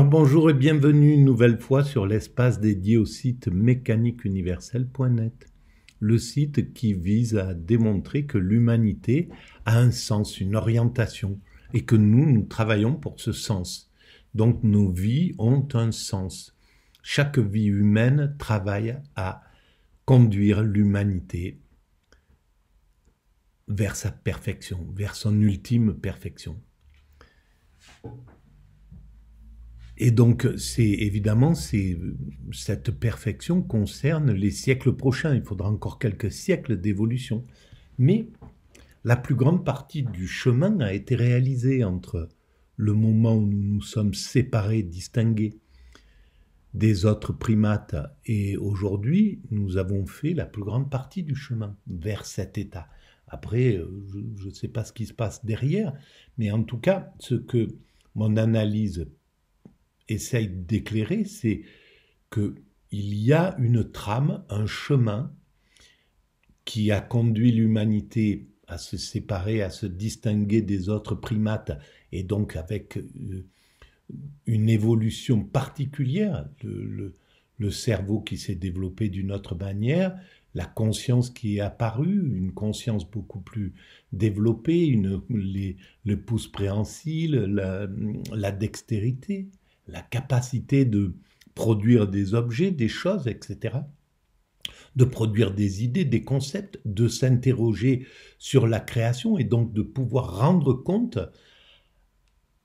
Alors bonjour et bienvenue une nouvelle fois sur l'espace dédié au site mécaniqueuniverselle.net, le site qui vise à démontrer que l'humanité a un sens, une orientation, et que nous travaillons pour ce sens. Donc nos vies ont un sens. Chaque vie humaine travaille à conduire l'humanité vers sa perfection, vers son ultime perfection. Et donc, cette perfection concerne les siècles prochains. Il faudra encore quelques siècles d'évolution. Mais la plus grande partie du chemin a été réalisée entre le moment où nous nous sommes séparés, distingués des autres primates, et aujourd'hui, nous avons fait la plus grande partie du chemin vers cet état. Après, je ne sais pas ce qui se passe derrière, mais en tout cas, ce que mon analyse essaye d'éclairer, c'est qu'il y a une trame, un chemin qui a conduit l'humanité à se séparer, à se distinguer des autres primates, et donc avec une évolution particulière, le cerveau qui s'est développé d'une autre manière, la conscience qui est apparue, une conscience beaucoup plus développée, le pouce préhensile, la dextérité, la capacité de produire des objets, des choses, etc., de produire des idées, des concepts, de s'interroger sur la création et donc de pouvoir rendre compte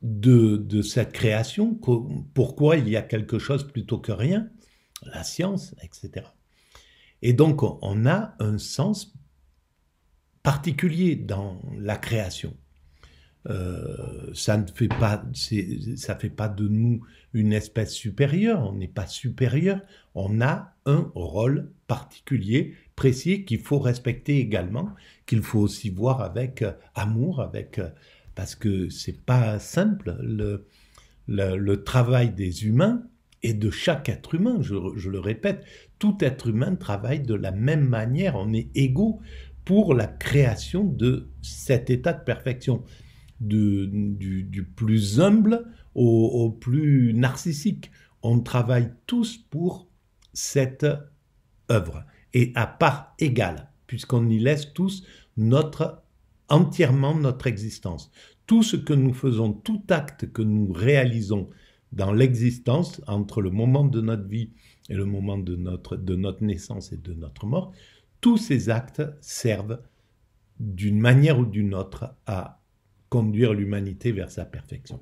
de cette création, pourquoi il y a quelque chose plutôt que rien, la science, etc. Et donc on a un sens particulier dans la création. Ça ne fait pas, ça fait pas de nous une espèce supérieure, on n'est pas supérieur, on a un rôle particulier, précis, qu'il faut respecter également, qu'il faut aussi voir avec amour, parce que c'est pas simple, le travail des humains et de chaque être humain, je le répète, tout être humain travaille de la même manière, on est égaux pour la création de cet état de perfection. Du plus humble au plus narcissique. On travaille tous pour cette œuvre, et à part égale, puisqu'on y laisse tous entièrement notre existence. Tout ce que nous faisons, tout acte que nous réalisons dans l'existence, entre le moment de notre vie et le moment de notre naissance et de notre mort, tous ces actes servent d'une manière ou d'une autre à conduire l'humanité vers sa perfection.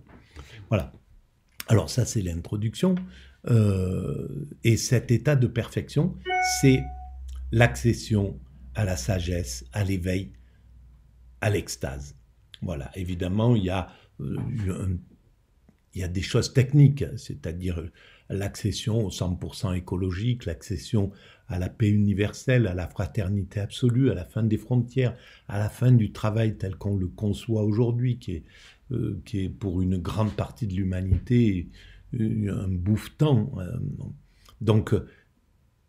Voilà. Alors ça, c'est l'introduction. Et cet état de perfection, c'est l'accession à la sagesse, à l'éveil, à l'extase. Voilà. Évidemment, il y a des choses techniques, c'est-à-dire l'accession au 100% écologique, l'accession à la paix universelle, à la fraternité absolue, à la fin des frontières, à la fin du travail tel qu'on le conçoit aujourd'hui, qui est pour une grande partie de l'humanité un bouffe-temps. Donc,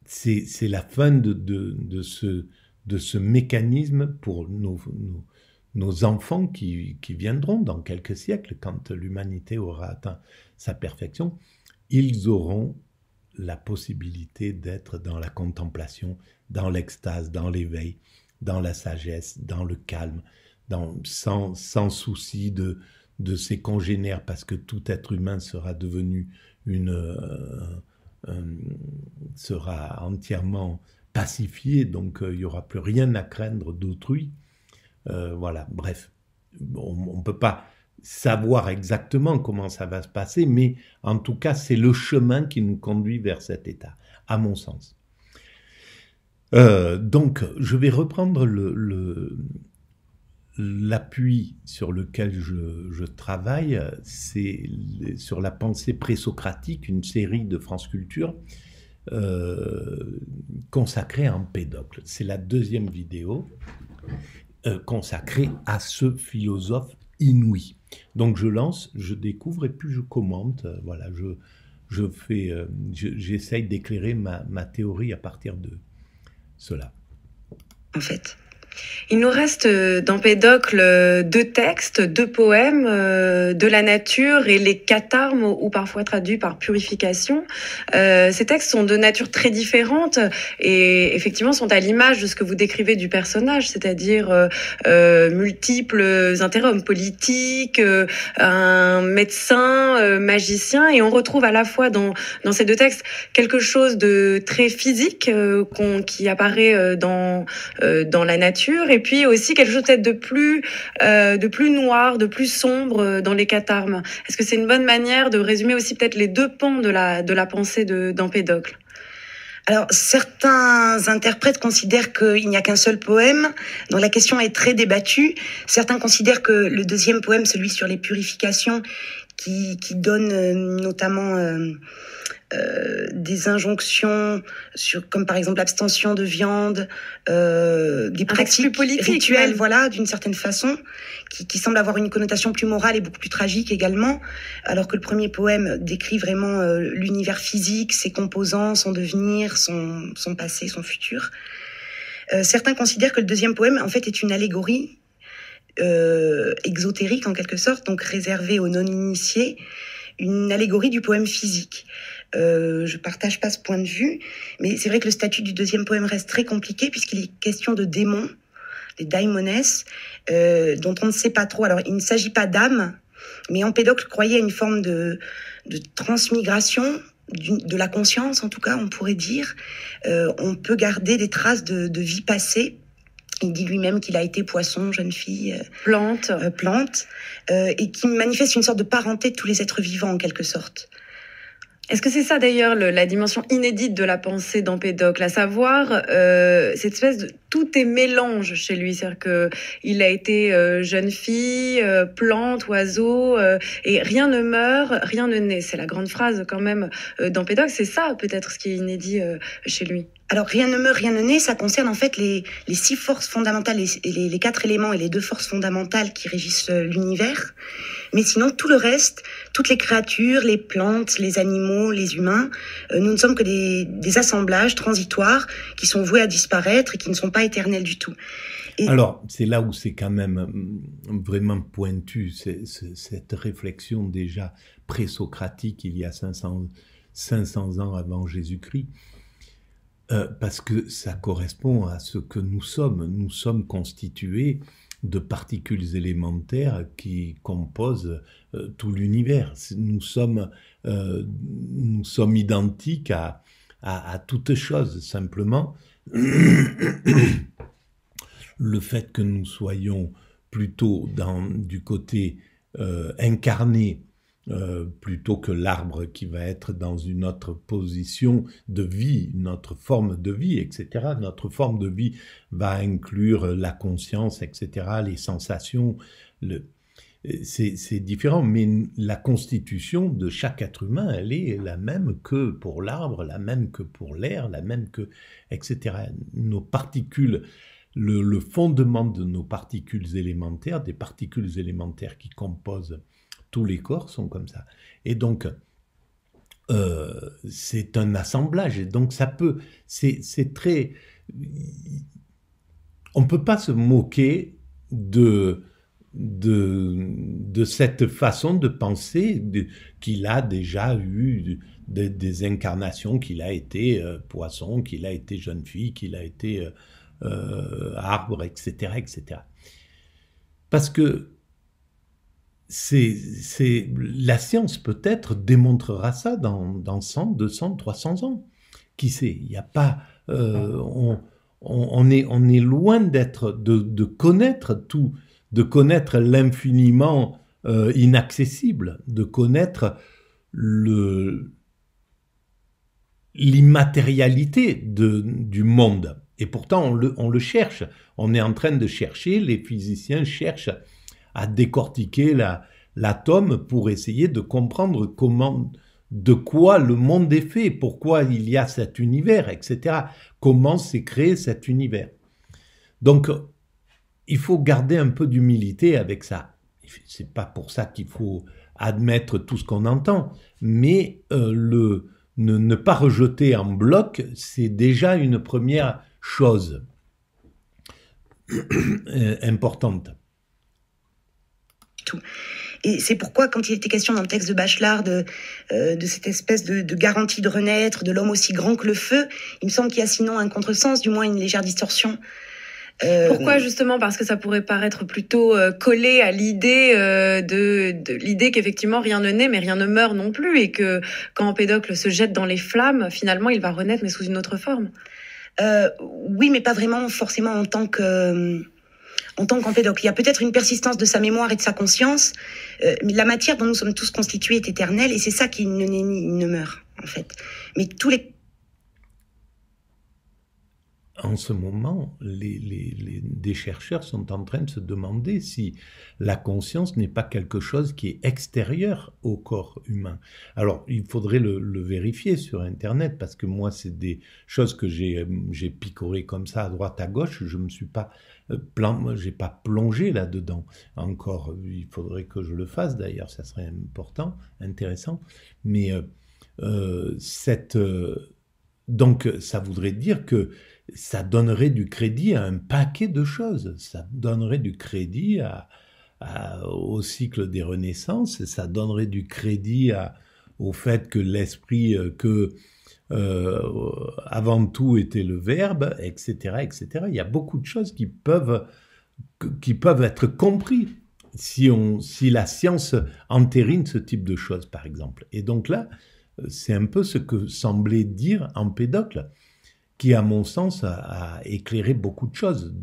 c'est la fin de ce mécanisme pour nos enfants qui viendront dans quelques siècles, quand l'humanité aura atteint sa perfection. Ils auront la possibilité d'être dans la contemplation, dans l'extase, dans l'éveil, dans la sagesse, dans le calme, sans souci de ses congénères, parce que tout être humain sera devenu sera entièrement pacifié, donc il n'y aura plus rien à craindre d'autrui. Voilà, bref, on ne peut pas savoir exactement comment ça va se passer, mais en tout cas, c'est le chemin qui nous conduit vers cet état, à mon sens. Donc, je vais reprendre l'appui sur lequel je travaille, c'est sur la pensée présocratique, une série de France Culture consacrée à Empédocle. C'est la deuxième vidéo consacrée à ce philosophe inouï. Donc je lance, je découvre et puis je commente. Voilà, j'essaye d'éclairer ma théorie à partir de cela. En fait, Il nous reste d'Empédocle deux textes, deux poèmes de la nature et les catharmes, ou parfois traduits par purification. Ces textes sont de nature très différente et effectivement sont à l'image de ce que vous décrivez du personnage, c'est-à-dire multiples intérêts, hommes politiques, un médecin, magicien, et on retrouve à la fois dans ces deux textes quelque chose de très physique qui apparaît dans la nature, et puis aussi quelque chose peut-être de plus noir, de plus sombre dans les catharmes. Est-ce que c'est une bonne manière de résumer aussi peut-être les deux pans de la pensée d'Empédocle? Alors, certains interprètes considèrent qu'il n'y a qu'un seul poème, donc la question est très débattue. Certains considèrent que le deuxième poème, celui sur les purifications, qui donne notamment des injonctions comme par exemple l'abstention de viande, des pratiques rituelles, même. Voilà, d'une certaine façon, qui semble avoir une connotation plus morale et beaucoup plus tragique également, alors que le premier poème décrit vraiment l'univers physique, ses composants, son devenir, son passé, son futur. Certains considèrent que le deuxième poème, en fait, est une allégorie exotérique en quelque sorte, donc réservée aux non-initiés, une allégorie du poème physique. Je partage pas ce point de vue, mais c'est vrai que le statut du deuxième poème reste très compliqué puisqu'il est question de démons, des daimones, dont on ne sait pas trop. Alors, il ne s'agit pas d'âmes, mais Empédocle croyait à une forme de transmigration de la conscience, en tout cas, on pourrait dire. On peut garder des traces de vie passée. Il dit lui-même qu'il a été poisson, jeune fille, plante, et qui manifeste une sorte de parenté de tous les êtres vivants, en quelque sorte. Est-ce que c'est ça d'ailleurs la dimension inédite de la pensée d'Empédocle, à savoir cette espèce de tout est mélange chez lui, c'est-à-dire que il a été jeune fille, plante, oiseau, et rien ne meurt, rien ne naît. C'est la grande phrase quand même d'Empédocle. C'est ça peut-être ce qui est inédit chez lui. Alors, rien ne meurt, rien ne naît, ça concerne en fait les 6 forces fondamentales, les 4 éléments et les 2 forces fondamentales qui régissent l'univers. Mais sinon, tout le reste, toutes les créatures, les plantes, les animaux, les humains, nous ne sommes que des assemblages transitoires qui sont voués à disparaître et qui ne sont pas éternels du tout. Alors, c'est là où c'est quand même vraiment pointu, cette réflexion déjà pré-socratique il y a 500 ans avant Jésus-Christ. Parce que ça correspond à ce que nous sommes. Nous sommes constitués de particules élémentaires qui composent tout l'univers. Nous sommes identiques à toute chose. Simplement, le fait que nous soyons plutôt du côté incarné, plutôt que l'arbre qui va être dans une autre position de vie, notre forme de vie, etc. Notre forme de vie va inclure la conscience, etc., les sensations. C'est différent, mais la constitution de chaque être humain, elle est la même que pour l'arbre, la même que pour l'air, la même que, etc. Nos particules, le fondement de nos particules élémentaires, des particules élémentaires qui composent tous les corps sont comme ça. Et donc, c'est un assemblage. Et donc, c'est très... On ne peut pas se moquer de cette façon de penser qu'il a déjà eu des incarnations, qu'il a été poisson, qu'il a été jeune fille, qu'il a été arbre, etc., etc. Parce que la science peut-être démontrera ça dans 100, 200, 300 ans. Qui sait? Il n'y a pas... on est loin de connaître tout, de connaître l'infiniment inaccessible, de connaître l'immatérialité du monde. Et pourtant, on le cherche. On est en train de chercher, les physiciens cherchent à décortiquer l'atome pour essayer de comprendre de quoi le monde est fait, pourquoi il y a cet univers, etc. Comment s'est créé cet univers. Donc, il faut garder un peu d'humilité avec ça. C'est pas pour ça qu'il faut admettre tout ce qu'on entend, mais ne pas rejeter en bloc, c'est déjà une première chose. importante. Tout. Et c'est pourquoi, quand il était question dans le texte de Bachelard de cette espèce de garantie de renaître, de l'homme aussi grand que le feu, il me semble qu'il y a sinon un contresens, du moins une légère distorsion. Pourquoi justement? Parce que ça pourrait paraître plutôt collé à l'idée de l'idée qu'effectivement rien ne naît mais rien ne meurt non plus, et que quand Empédocle se jette dans les flammes, finalement il va renaître mais sous une autre forme. Oui, mais pas vraiment forcément en tant qu'Empédocle. Il y a peut-être une persistance de sa mémoire et de sa conscience, mais la matière dont nous sommes tous constitués est éternelle, et c'est ça qui ne naît ni ne meurt, en fait. Mais En ce moment, des chercheurs sont en train de se demander si la conscience n'est pas quelque chose qui est extérieur au corps humain. Alors, il faudrait le vérifier sur Internet, parce que moi, c'est des choses que j'ai picorées comme ça à droite, à gauche. Je me suis pas j'ai pas plongé là-dedans encore. Il faudrait que je le fasse, d'ailleurs, ça serait important, intéressant. Mais donc, ça voudrait dire que ça donnerait du crédit à un paquet de choses. Ça donnerait du crédit au cycle des renaissances, ça donnerait du crédit au fait que l'esprit, avant tout était le verbe, etc., etc. Il y a beaucoup de choses qui peuvent être comprises si la science entérine ce type de choses, par exemple. Et donc là, c'est un peu ce que semblait dire Empédocle, qui, à mon sens, a éclairé beaucoup de choses.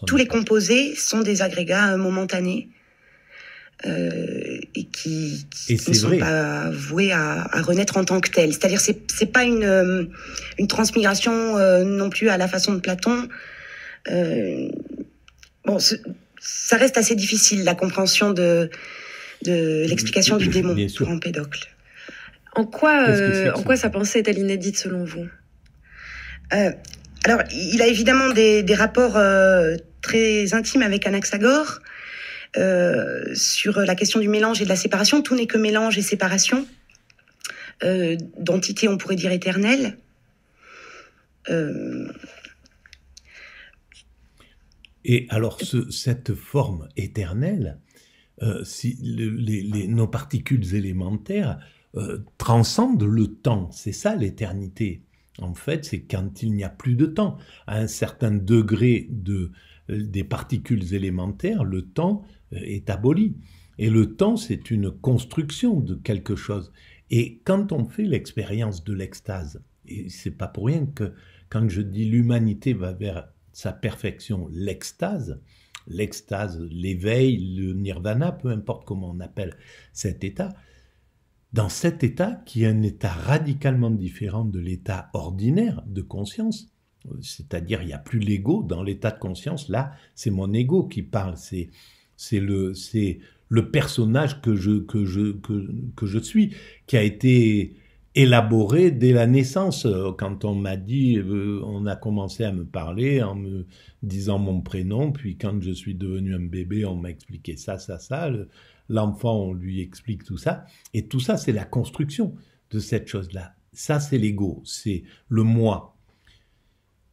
Tous les composés sont des agrégats momentanés et qui ne sont pas voués à renaître en tant que tels. C'est-à-dire, c'est pas une transmigration non plus à la façon de Platon. Bon, ça reste assez difficile, la compréhension de l'explication du démon pour Empédocle. En quoi sa pensée est-elle inédite selon vous? Alors, il a évidemment des rapports très intimes avec Anaxagore sur la question du mélange et de la séparation. Tout n'est que mélange et séparation, d'entité, on pourrait dire, éternelle. Et alors, cette forme éternelle, si nos particules élémentaires transcendent le temps, c'est ça l'éternité. En fait, c'est quand il n'y a plus de temps. À un certain degré des particules élémentaires, le temps est aboli. Et le temps, c'est une construction de quelque chose. Et quand on fait l'expérience de l'extase, et c'est pas pour rien que quand je dis l'humanité va vers sa perfection, l'extase, l'éveil, le nirvana, peu importe comment on appelle cet état, dans cet état, qui est un état radicalement différent de l'état ordinaire de conscience, c'est-à-dire il n'y a plus l'ego dans l'état de conscience, là c'est mon ego qui parle, c'est le personnage que je suis, qui a été élaboré dès la naissance. Quand on m'a dit, on a commencé à me parler en me disant mon prénom, puis quand je suis devenu un bébé, on m'a expliqué ça. L'enfant, on lui explique tout ça. Et tout ça, c'est la construction de cette chose-là. Ça, c'est l'ego, c'est le moi.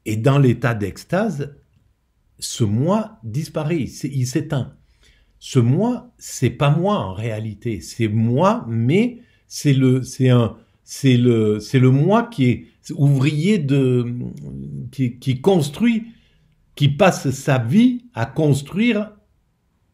Et dans l'état d'extase, ce moi disparaît, il s'éteint. Ce moi, c'est pas moi en réalité. C'est moi, mais c'est le moi qui est ouvrier qui construit, qui passe sa vie à construire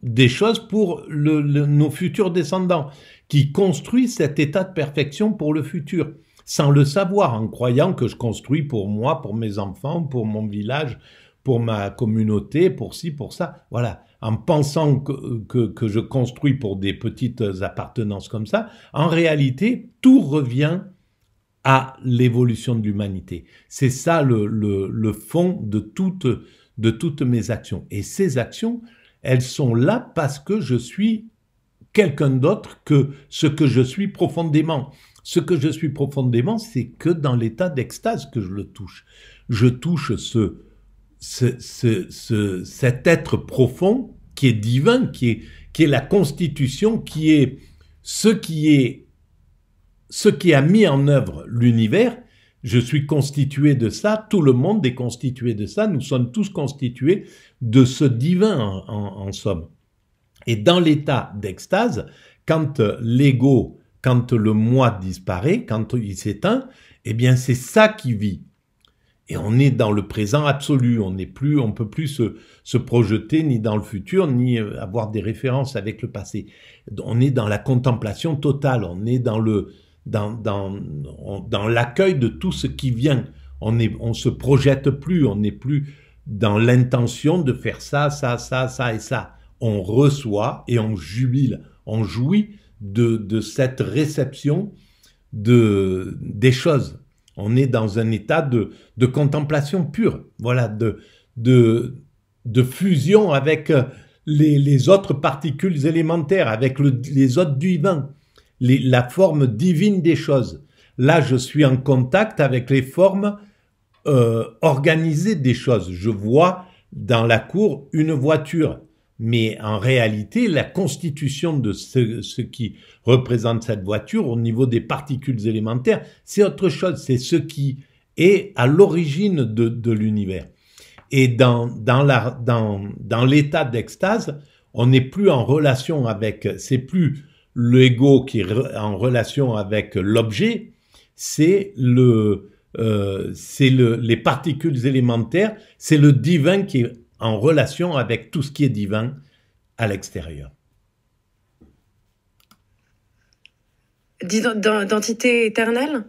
des choses pour nos futurs descendants, qui construit cet état de perfection pour le futur, sans le savoir, en croyant que je construis pour moi, pour mes enfants, pour mon village, pour ma communauté, pour ci, pour ça. Voilà, en pensant que je construis pour des petites appartenances comme ça, en réalité, tout revient à l'évolution de l'humanité. C'est ça le fond de toutes mes actions. Et ces actions, elles sont là parce que je suis quelqu'un d'autre que ce que je suis profondément. Ce que je suis profondément, c'est que dans l'état d'extase que je le touche. Je touche cet être profond qui est divin, qui est la constitution, qui est ce qui a mis en œuvre l'univers. Je suis constitué de ça, tout le monde est constitué de ça, nous sommes tous constitués de ce divin en somme. Et dans l'état d'extase, quand l'ego, quand le moi disparaît, quand il s'éteint, eh bien c'est ça qui vit. Et on est dans le présent absolu, on peut plus se projeter ni dans le futur, ni avoir des références avec le passé. On est dans la contemplation totale, on est dans l'accueil de tout ce qui vient. On se projette plus, on n'est plus dans l'intention de faire ça, ça, ça, ça et ça. On reçoit et on jubile, on jouit de cette réception des choses. On est dans un état de contemplation pure, voilà, de fusion avec les autres particules élémentaires, avec les autres divins, la forme divine des choses. Là, je suis en contact avec les formes organisées des choses. Je vois dans la cour une voiture, mais en réalité, la constitution de ce qui représente cette voiture au niveau des particules élémentaires, c'est autre chose, c'est ce qui est à l'origine de l'univers. Et dans l'état d'extase, on n'est plus en relation avec, c'est plus l'ego qui est en relation avec l'objet, c'est les particules élémentaires, c'est le divin qui est en relation avec tout ce qui est divin à l'extérieur. D'entité éternelle,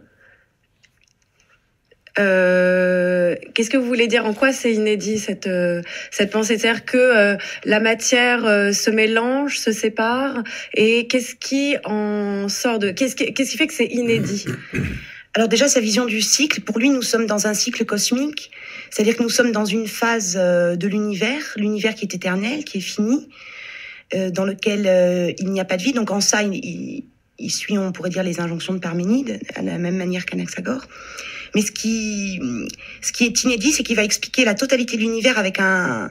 qu'est-ce que vous voulez dire? En quoi c'est inédit cette pensée? C'est-à-dire que la matière se mélange, se sépare, et qu'est-ce qui en sort qu'est-ce qui fait que c'est inédit? Alors déjà, sa vision du cycle, pour lui, nous sommes dans un cycle cosmique, c'est-à-dire que nous sommes dans une phase de l'univers qui est éternel, qui est fini, dans lequel il n'y a pas de vie. Donc en ça, il suit, on pourrait dire, les injonctions de Parménide, à la même manière qu'Anaxagore. Mais ce qui est inédit, c'est qu'il va expliquer la totalité de l'univers avec un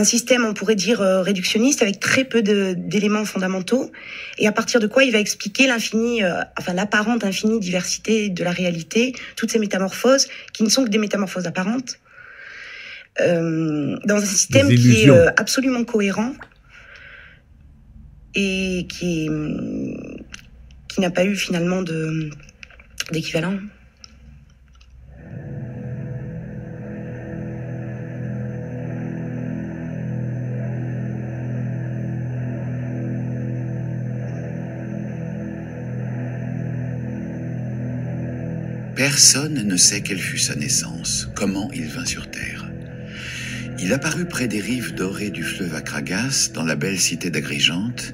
système, on pourrait dire, réductionniste, avec très peu d'éléments fondamentaux, et à partir de quoi il va expliquer l'apparente infinie diversité de la réalité, toutes ces métamorphoses, qui ne sont que des métamorphoses apparentes, dans un système qui est absolument cohérent, et qui n'a pas eu finalement d'équivalent. Personne ne sait quelle fut sa naissance, comment il vint sur Terre. Il apparut près des rives dorées du fleuve Akragas, dans la belle cité d'Agrigente,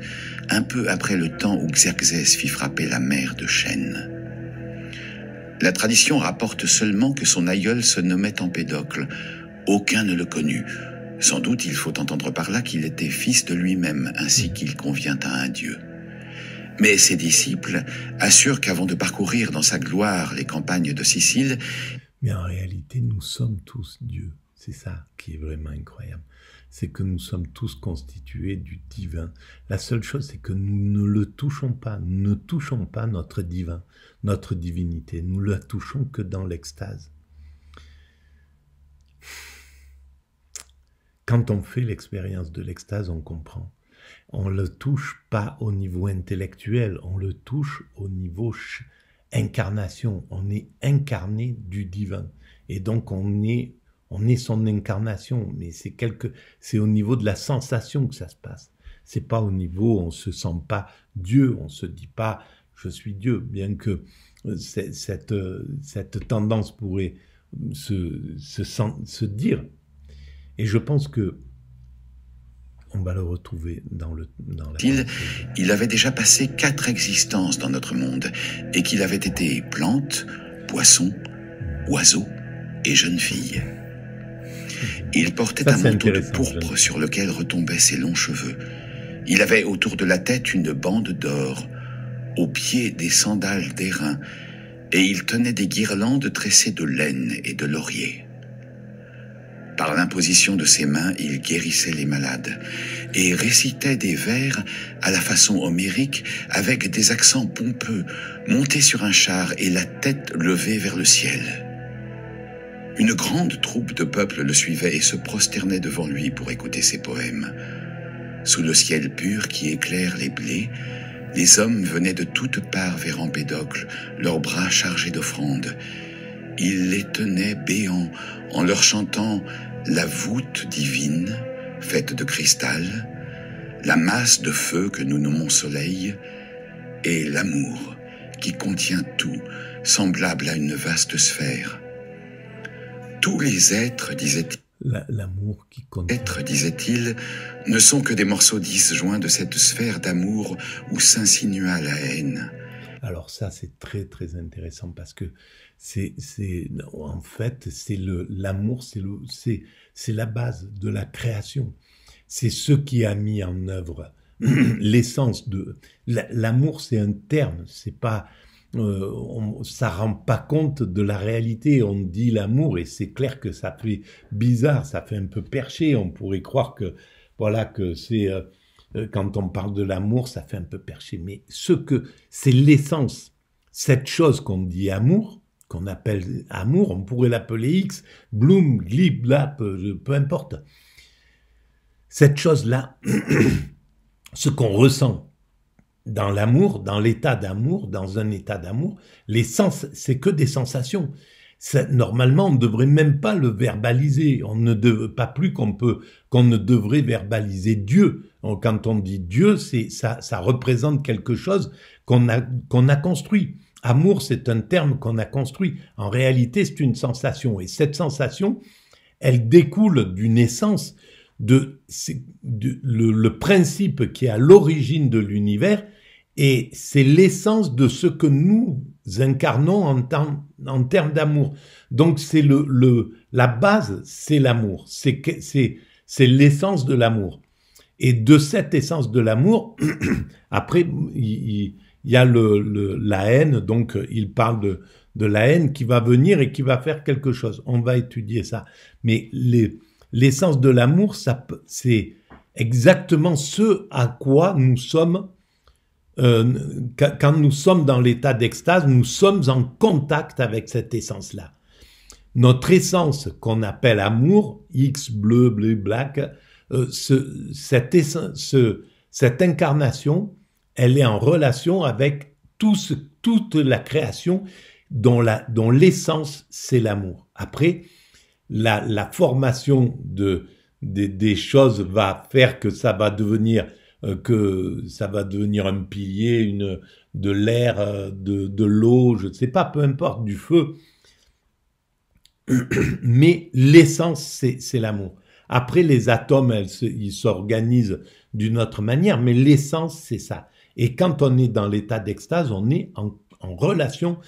un peu après le temps où Xerxès fit frapper la mer de Chêne. La tradition rapporte seulement que son aïeul se nommait Empédocle. Aucun ne le connut. Sans doute il faut entendre par là qu'il était fils de lui-même, ainsi qu'il convient à un dieu. Mais ses disciples assurent qu'avant de parcourir dans sa gloire les campagnes de Sicile... Mais en réalité, nous sommes tous Dieu. C'est ça qui est vraiment incroyable. C'est que nous sommes tous constitués du divin. La seule chose, c'est que nous ne le touchons pas. Nous ne touchons pas notre divin, notre divinité. Nous ne la touchons que dans l'extase. Quand on fait l'expérience de l'extase, on comprend. On ne le touche pas au niveau intellectuel, on le touche au niveau incarnation. On est incarné du divin. Et donc on est son incarnation, mais c'est au niveau de la sensation que ça se passe. C'est pas au niveau, on se sent pas Dieu, on se dit pas je suis Dieu, bien que cette tendance pourrait se dire. Et je pense que on va le retrouver dans la... Il avait déjà passé 4 existences dans notre monde, et qu'il avait été plante, poisson, oiseau et jeune fille. Il portait un manteau de pourpre sur lequel retombaient ses longs cheveux. Il avait autour de la tête une bande d'or, aux pieds des sandales d'airain, et il tenait des guirlandes tressées de laine et de laurier. Par l'imposition de ses mains, il guérissait les malades et récitait des vers à la façon homérique avec des accents pompeux, monté sur un char et la tête levée vers le ciel. Une grande troupe de peuple le suivait et se prosternait devant lui pour écouter ses poèmes. Sous le ciel pur qui éclaire les blés, les hommes venaient de toutes parts vers Empédocle, leurs bras chargés d'offrandes. Il les tenait béants en leur chantant la voûte divine, faite de cristal, la masse de feu que nous nommons soleil, et l'amour qui contient tout, semblable à une vaste sphère. Tous les êtres, disait-il, l'amour qui contient. Êtres, disait-il, ne sont que des morceaux disjoints de cette sphère d'amour où s'insinua la haine. Alors ça, c'est très très intéressant parce que en fait, l'amour, c'est la base de la création. C'est ce qui a mis en œuvre l'essence de l'amour. C'est un terme, c'est pas, ça rend pas compte de la réalité. On dit l'amour et c'est clair que ça fait bizarre, ça fait un peu perché. On pourrait croire que voilà que c'est quand on parle de l'amour, ça fait un peu perché. Mais c'est l'essence, cette chose qu'on dit amour, qu'on appelle amour, on pourrait l'appeler X, Bloom, Glib, Blap, peu importe. Cette chose-là, ce qu'on ressent dans l'amour, dans l'état d'amour, dans un état d'amour, c'est que des sensations. Normalement, on ne devrait même pas le verbaliser. Pas plus qu'on ne devrait verbaliser Dieu. Quand on dit Dieu, ça représente quelque chose qu'on a construit. Amour, c'est un terme qu'on a construit. En réalité, c'est une sensation. Et cette sensation, elle découle d'une essence, le principe qui est à l'origine de l'univers, et c'est l'essence de ce que nous incarnons en termes d'amour. Donc c'est la base, c'est l'amour. C'est l'essence de l'amour. Et de cette essence de l'amour, après, il y a la haine, donc il parle de la haine qui va venir et qui va faire quelque chose. On va étudier ça. Mais l'essence de l'amour, c'est exactement ce à quoi nous sommes. Quand nous sommes dans l'état d'extase, nous sommes en contact avec cette essence-là. Notre essence qu'on appelle amour, X, bleu, black, cette incarnation, elle est en relation avec toute la création dont l'essence, c'est l'amour. Après, la formation des choses va faire que ça va devenir un pilier, de l'air, de l'eau, je ne sais pas, peu importe, du feu. Mais l'essence, c'est l'amour. Après, les atomes, ils s'organisent d'une autre manière, mais l'essence, c'est ça. Et quand on est dans l'état d'extase, on est en relation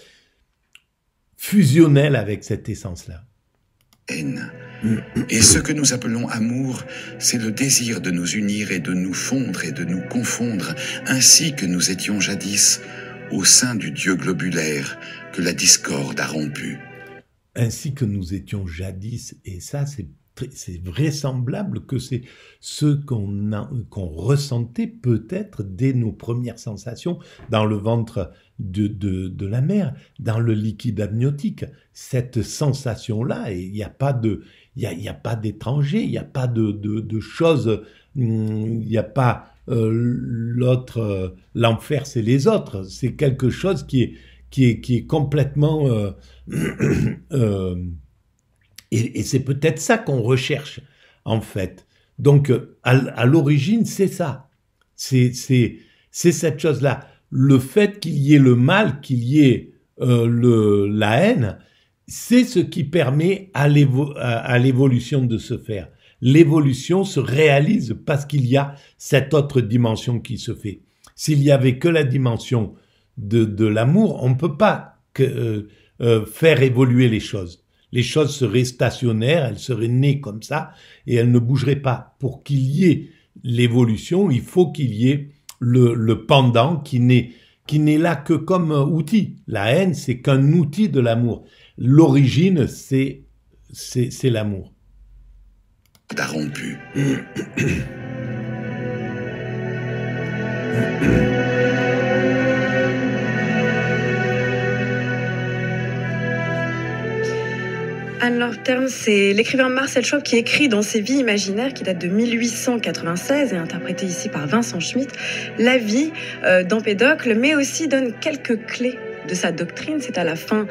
fusionnelle avec cette essence-là. Haine. Et ce que nous appelons amour, c'est le désir de nous unir et de nous fondre et de nous confondre, ainsi que nous étions jadis au sein du Dieu globulaire que la discorde a rompu. Ainsi que nous étions jadis, et ça c'est vraisemblable que c'est ce qu'on ressentait peut-être dès nos premières sensations dans le ventre de la mère, dans le liquide amniotique. Cette sensation-là, il n'y a pas d'étranger, il n'y a pas de choses, il n'y a pas l'autre, l'enfer c'est les autres, c'est quelque chose qui est complètement et c'est peut-être ça qu'on recherche en fait. Donc à l'origine c'est ça, c'est cette chose-là. Le fait qu'il y ait le mal, qu'il y ait la haine, c'est ce qui permet à l'évolution de se faire. L'évolution se réalise parce qu'il y a cette autre dimension qui se fait. S'il y avait que la dimension de l'amour, on ne peut pas faire évoluer les choses. Les choses seraient stationnaires, elles seraient nées comme ça et elles ne bougeraient pas. Pour qu'il y ait l'évolution, il faut qu'il y ait le pendant qui n'est là que comme outil. La haine, c'est qu'un outil de l'amour. L'origine, c'est l'amour. a rompu. Anne-Laure Termes, c'est l'écrivain Marcel Schwab qui écrit dans ses Vies imaginaires, qui date de 1896 et interprétée ici par Vincent Schmitt, la vie d'Empédocle, mais aussi donne quelques clés de sa doctrine. C'est à la fin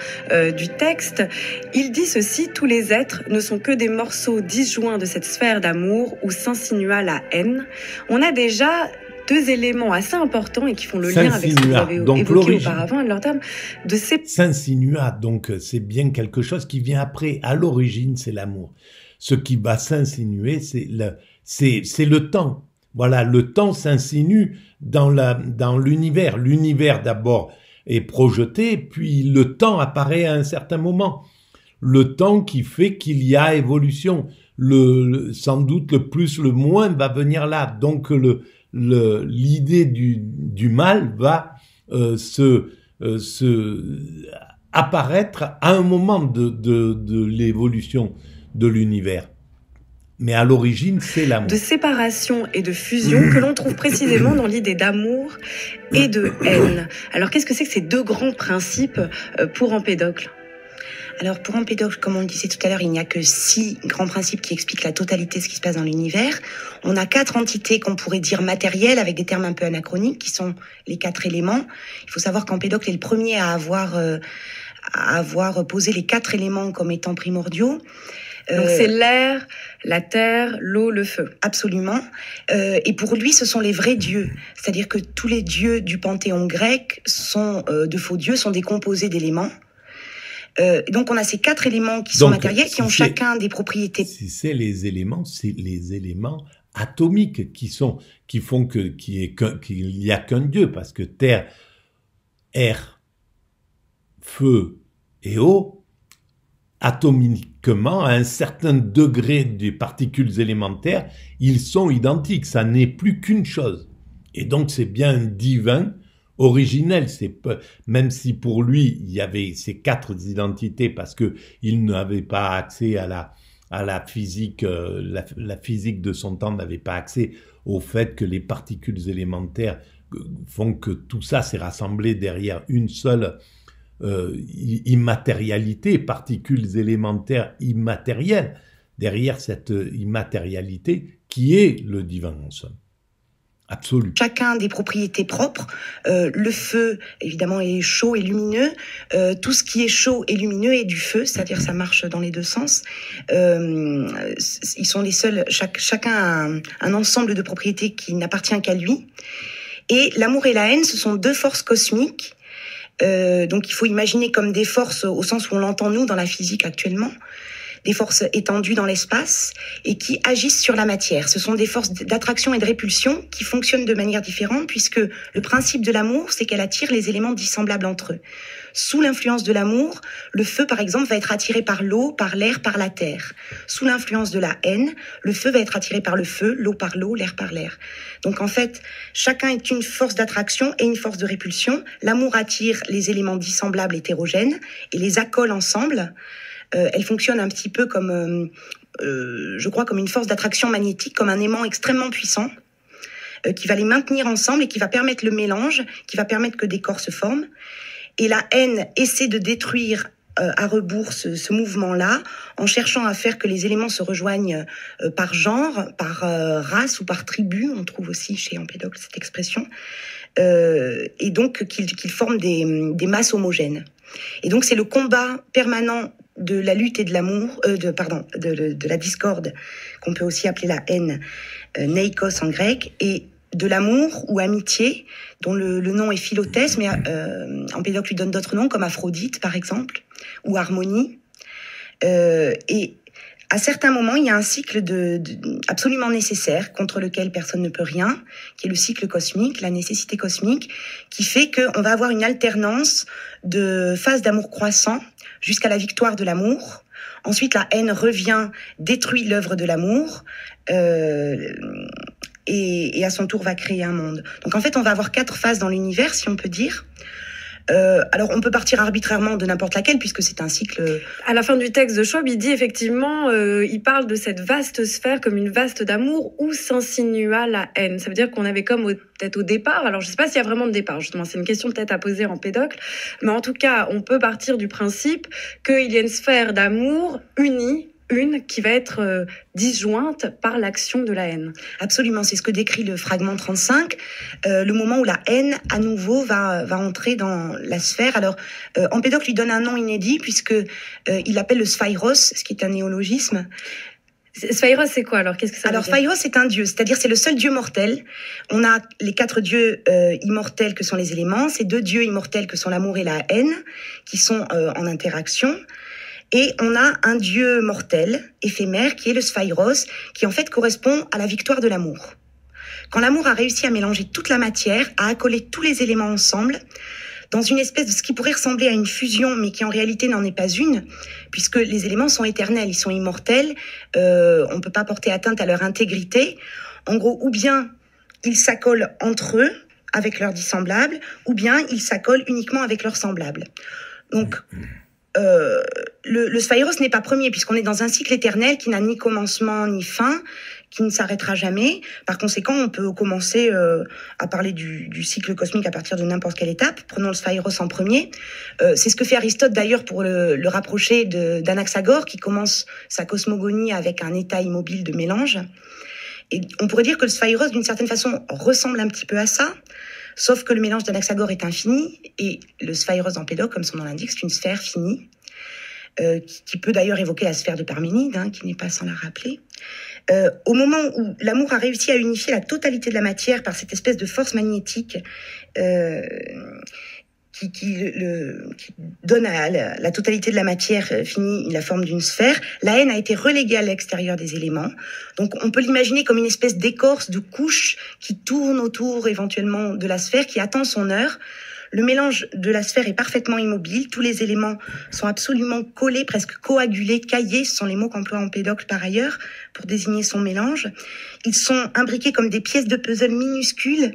du texte. Il dit ceci: tous les êtres ne sont que des morceaux disjoints de cette sphère d'amour où s'insinua la haine. On a déjà deux éléments assez importants et qui font le lien avec ce que vous avez évoqué auparavant, Anne-Laure Termes, de ces... S'insinua, donc c'est bien quelque chose qui vient après. À l'origine, c'est l'amour. Ce qui va s'insinuer, c'est le temps. Voilà, le temps s'insinue dans l'univers. L'univers, d'abord, est projeté, puis le temps apparaît à un certain moment. Le temps qui fait qu'il y a évolution. Sans doute, le plus, le moins va venir là. Donc, l'idée du mal va apparaître à un moment de l'évolution de l'univers. Mais à l'origine, c'est l'amour. De séparation et de fusion que l'on trouve précisément dans l'idée d'amour et de haine. Alors qu'est-ce que c'est que ces deux grands principes pour Empédocle ? Alors pour Empédocle, comme on le disait tout à l'heure, il n'y a que 6 grands principes qui expliquent la totalité de ce qui se passe dans l'univers. On a 4 entités qu'on pourrait dire matérielles, avec des termes un peu anachroniques, qui sont les 4 éléments. Il faut savoir qu'Empédocle est le premier à avoir posé les 4 éléments comme étant primordiaux. Donc c'est l'air, la terre, l'eau, le feu. Absolument. Et pour lui, ce sont les vrais dieux. C'est-à-dire que tous les dieux du panthéon grec sont de faux dieux, sont des composés d'éléments. Donc on a ces 4 éléments qui sont matériels, qui ont chacun des propriétés. Si c'est les éléments, c'est les éléments atomiques qui font qu'il n'y a qu'un Dieu, parce que terre, air, feu et eau, atomiquement, à un certain degré des particules élémentaires, ils sont identiques, ça n'est plus qu'une chose. Et donc c'est bien un divin originel, même si pour lui il y avait ces 4 identités parce que il n'avait pas accès à la physique, la physique de son temps n'avait pas accès au fait que les particules élémentaires font que tout ça s'est rassemblé derrière une seule immatérialité, particules élémentaires immatérielles, derrière cette immatérialité qui est le divin en somme. Absolu. Chacun des propriétés propres. Le feu, évidemment, est chaud et lumineux. Tout ce qui est chaud et lumineux est du feu, c'est-à-dire ça marche dans les deux sens. Ils sont les seuls. Chacun a un ensemble de propriétés qui n'appartient qu'à lui. Et l'amour et la haine, ce sont 2 forces cosmiques. Donc il faut imaginer comme des forces au sens où on l'entend nous dans la physique actuellement. Des forces étendues dans l'espace et qui agissent sur la matière. Ce sont des forces d'attraction et de répulsion qui fonctionnent de manière différente puisque le principe de l'amour, c'est qu'elle attire les éléments dissemblables entre eux. Sous l'influence de l'amour, le feu, par exemple, va être attiré par l'eau, par l'air, par la terre. Sous l'influence de la haine, le feu va être attiré par le feu, l'eau par l'eau, l'air par l'air. Donc en fait, chacun est une force d'attraction et une force de répulsion. L'amour attire les éléments dissemblables hétérogènes et les accole ensemble. Elle fonctionne un petit peu comme, je crois, comme une force d'attraction magnétique, comme un aimant extrêmement puissant, qui va les maintenir ensemble et qui va permettre le mélange, qui va permettre que des corps se forment. Et la haine essaie de détruire à rebours ce mouvement-là, en cherchant à faire que les éléments se rejoignent par genre, par race ou par tribu. On trouve aussi chez Empédocle cette expression. Et donc qu'ils forment des masses homogènes. Et donc c'est le combat permanent de la lutte et de l'amour, de la discorde, qu'on peut aussi appeler la haine, neikos en grec, et de l'amour ou amitié, dont le nom est Philotès, mais Empédocle lui donne d'autres noms, comme Aphrodite par exemple, ou Harmonie. Et à certains moments, il y a un cycle absolument nécessaire, contre lequel personne ne peut rien, qui est le cycle cosmique, la nécessité cosmique, qui fait qu'on va avoir une alternance de phases d'amour croissant jusqu'à la victoire de l'amour. Ensuite, la haine revient, détruit l'œuvre de l'amour, et à son tour va créer un monde. Donc en fait, on va avoir 4 phases dans l'univers, si on peut dire. Alors, on peut partir arbitrairement de n'importe laquelle, puisque c'est un cycle... À la fin du texte de Schwab, il dit effectivement, il parle de cette vaste sphère comme une vaste d'amour où s'insinua la haine. Ça veut dire qu'on avait comme peut-être au départ, alors je ne sais pas s'il y a vraiment de départ, justement, c'est une question peut-être à poser en pédocle, mais en tout cas, on peut partir du principe qu'il y a une sphère d'amour unie, une qui va être disjointe par l'action de la haine. Absolument, c'est ce que décrit le fragment 35, le moment où la haine, à nouveau, va entrer dans la sphère. Alors, Empédocle lui donne un nom inédit, puisque il l'appelle le Sphiros, ce qui est un néologisme. Sphiros, c'est quoi alors? Qu'est-ce que ça veut dire? Alors, Sphiros, c'est un dieu, c'est-à-dire c'est le seul dieu mortel. On a les 4 dieux immortels que sont les éléments, ces 2 dieux immortels que sont l'amour et la haine, qui sont en interaction. Et on a un dieu mortel, éphémère, qui est le Sphiros, qui en fait correspond à la victoire de l'amour. Quand l'amour a réussi à mélanger toute la matière, à accoler tous les éléments ensemble, dans une espèce de ce qui pourrait ressembler à une fusion, mais qui en réalité n'en est pas une, puisque les éléments sont éternels, ils sont immortels, on ne peut pas porter atteinte à leur intégrité. En gros, ou bien ils s'accolent entre eux, avec leurs dissemblables, ou bien ils s'accolent uniquement avec leurs semblables. Donc, le Sphiros n'est pas premier, puisqu'on est dans un cycle éternel qui n'a ni commencement ni fin, qui ne s'arrêtera jamais. Par conséquent, on peut commencer à parler du cycle cosmique à partir de n'importe quelle étape. Prenons le Sphiros en premier. C'est ce que fait Aristote d'ailleurs pour le rapprocher d'Anaxagore, qui commence sa cosmogonie avec un état immobile de mélange. Et on pourrait dire que le Sphiros, d'une certaine façon, ressemble un petit peu à ça. Sauf que le mélange d'Anaxagore est infini, et le Sphiros d'Empédocle, comme son nom l'indique, c'est une sphère finie, qui peut d'ailleurs évoquer la sphère de Parménide, qui n'est pas sans la rappeler. Au moment où l'amour a réussi à unifier la totalité de la matière par cette espèce de force magnétique qui donne à la totalité de la matière finie la forme d'une sphère, la haine a été reléguée à l'extérieur des éléments. Donc on peut l'imaginer comme une espèce d'écorce, de couche qui tourne autour éventuellement de la sphère, qui attend son heure. Le mélange de la sphère est parfaitement immobile, tous les éléments sont absolument collés, presque coagulés, caillés, ce sont les mots qu'emploie Empédocle par ailleurs pour désigner son mélange. Ils sont imbriqués comme des pièces de puzzle minuscules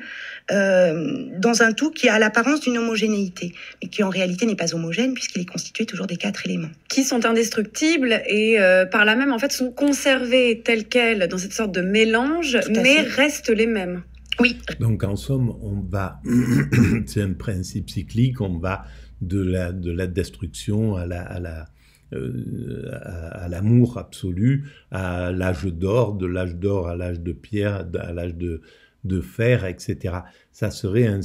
dans un tout qui a l'apparence d'une homogénéité, mais qui en réalité n'est pas homogène puisqu'il est constitué toujours des 4 éléments. Qui sont indestructibles et par là même en fait sont conservés tels quels dans cette sorte de mélange, mais restent les mêmes. Oui. Donc en somme, on va, c'est un principe cyclique, on va de la destruction à l'amour absolu, à l'âge d'or, de l'âge d'or à l'âge de pierre, à l'âge de fer, etc. Ça serait un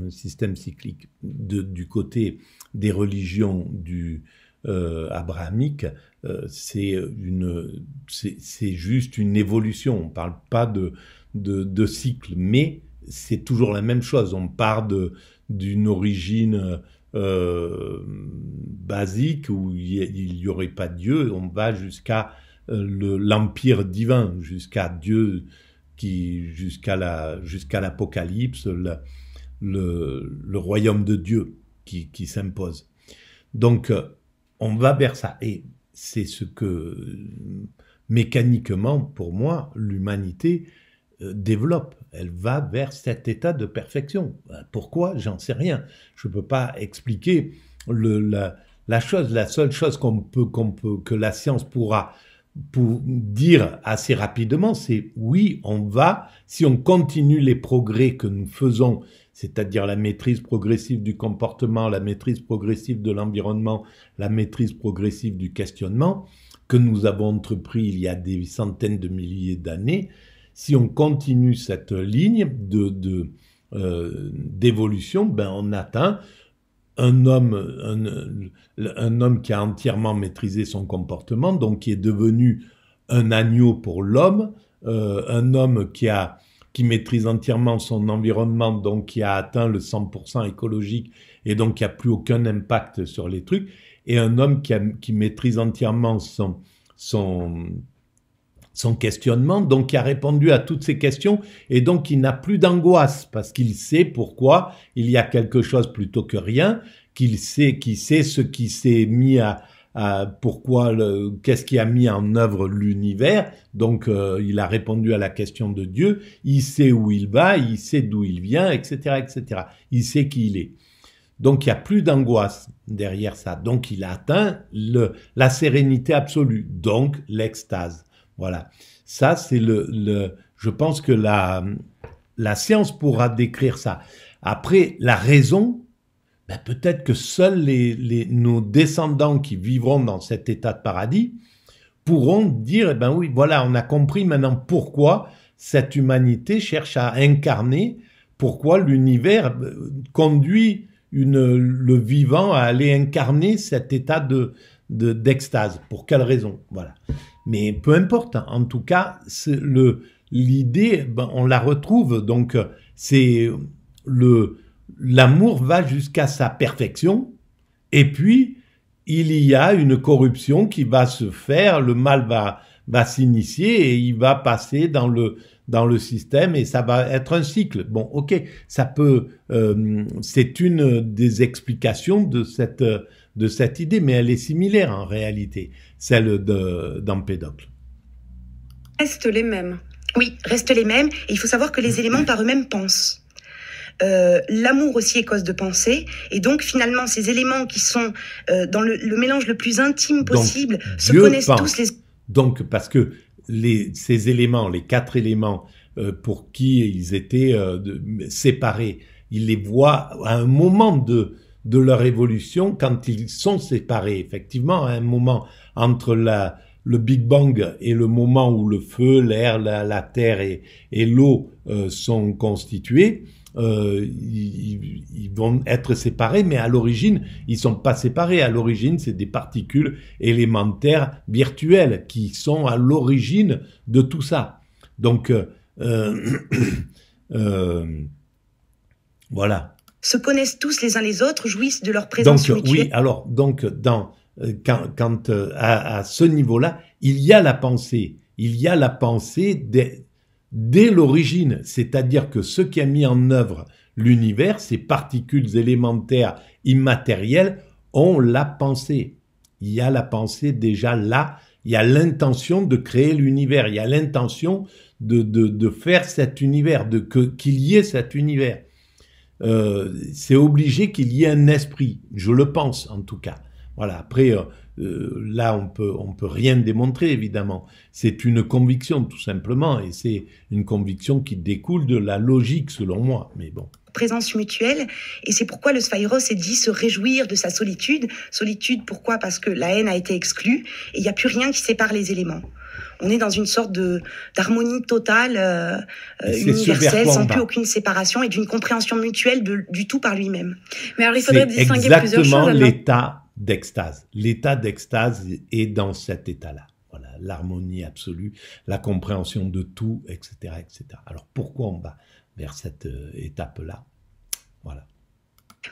système cyclique. Du côté des religions abrahamiques, c'est juste une évolution. On ne parle pas de cycle, mais c'est toujours la même chose. On part d'une origine basique où il n'y aurait pas de Dieu. On va jusqu'à l'empire divin, jusqu'à Dieu, jusqu'à l'Apocalypse, le royaume de Dieu qui s'impose. Donc, on va vers ça. Et c'est ce que, mécaniquement, pour moi, l'humanité développe. Elle va vers cet état de perfection. Pourquoi? J'en sais rien. Je ne peux pas expliquer la chose. La seule chose que la science pourra dire assez rapidement, c'est oui, si on continue les progrès que nous faisons, c'est-à-dire la maîtrise progressive du comportement, la maîtrise progressive de l'environnement, la maîtrise progressive du questionnement, que nous avons entrepris il y a des centaines de milliers d'années, si on continue cette ligne d'évolution, on atteint un homme qui a entièrement maîtrisé son comportement, donc qui est devenu un agneau pour l'homme, un homme qui maîtrise entièrement son environnement, donc qui a atteint le 100% écologique et donc qui n'a plus aucun impact sur les trucs, et un homme qui maîtrise entièrement son questionnement, donc qui a répondu à toutes ces questions, et donc qui n'a plus d'angoisse, parce qu'il sait pourquoi il y a quelque chose plutôt que rien, qui sait ce qui s'est mis pourquoi, qu'est-ce qui a mis en œuvre l'univers. Donc, il a répondu à la question de Dieu. Il sait où il va, il sait d'où il vient, etc., etc. Il sait qui il est. Donc, il n'y a plus d'angoisse derrière ça. Donc, il a atteint la sérénité absolue. Donc, l'extase. Voilà. Ça, c'est je pense que la science pourra décrire ça. Après, la raison, ben peut-être que seuls nos descendants qui vivront dans cet état de paradis pourront dire, eh ben oui, voilà, on a compris maintenant pourquoi cette humanité cherche à incarner, pourquoi l'univers conduit le vivant à aller incarner cet état d'extase. Pour quelle raison? Voilà. Mais peu importe, en tout cas, l'idée, ben, on la retrouve. Donc, c'est l'amour va jusqu'à sa perfection, et puis il y a une corruption qui va se faire, le mal va s'initier et il va passer dans le système et ça va être un cycle. Bon, ok, ça peut, c'est une des explications de cette idée, mais elle est similaire en réalité, celle d'Empédocle. Restent les mêmes. Oui, restent les mêmes, et il faut savoir que les éléments par eux-mêmes pensent. L'amour aussi est cause de pensée, et donc finalement ces éléments qui sont dans le mélange le plus intime possible donc, se connaissent tous les... Donc parce que ces éléments, les 4 éléments pour qui ils étaient séparés, ils les voient à un moment de leur évolution quand ils sont séparés, effectivement, à un moment entre le Big Bang et le moment où le feu, l'air, la terre et l'eau sont constitués. Ils vont être séparés, mais à l'origine, ils sont pas séparés. À l'origine, c'est des particules élémentaires virtuelles qui sont à l'origine de tout ça. Donc, voilà. Se connaissent tous les uns les autres, jouissent de leur présence mutuelle. Oui, alors, donc, quand à ce niveau-là, il y a la pensée. Il y a la pensée dès l'origine, c'est-à-dire que ce qui a mis en œuvre l'univers, ces particules élémentaires immatérielles, ont la pensée. Il y a la pensée déjà là, il y a l'intention de créer l'univers, il y a l'intention de faire cet univers, qu'il y ait cet univers. C'est obligé qu'il y ait un esprit, je le pense en tout cas. Voilà, après... là, on peut rien démontrer, évidemment. C'est une conviction, tout simplement, et c'est une conviction qui découle de la logique, selon moi, mais bon. Présence mutuelle, et c'est pourquoi le Sphairos est dit se réjouir de sa solitude. Solitude, pourquoi? Parce que la haine a été exclue, et il n'y a plus rien qui sépare les éléments. On est dans une sorte d'harmonie totale, universelle, sans plus aucune séparation, et d'une compréhension mutuelle du tout par lui-même. Mais alors, il faudrait distinguer plusieurs choses. C'est exactement l'état d'extase. L'état d'extase est dans cet état-là. Voilà, l'harmonie absolue, la compréhension de tout, etc., etc. Alors, pourquoi on va vers cette étape-là? Voilà.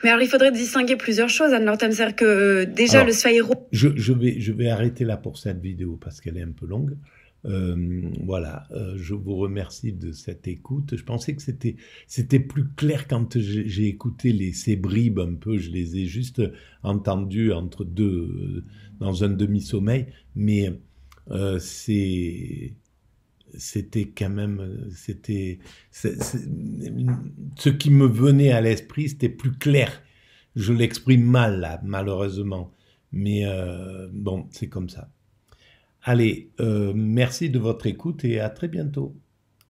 Mais alors, il faudrait distinguer plusieurs choses, Anne Lortem. C'est-à-dire que déjà, alors, le Sphairos... Je vais arrêter là pour cette vidéo parce qu'elle est un peu longue. Voilà, je vous remercie de cette écoute. Je pensais que c'était plus clair quand j'ai écouté ces bribes un peu. Je les ai juste entendues entre deux, dans un demi-sommeil. Mais c'était quand même... ce qui me venait à l'esprit, c'était plus clair. Je l'exprime mal, là, malheureusement. Mais bon, c'est comme ça. Allez, merci de votre écoute et à très bientôt.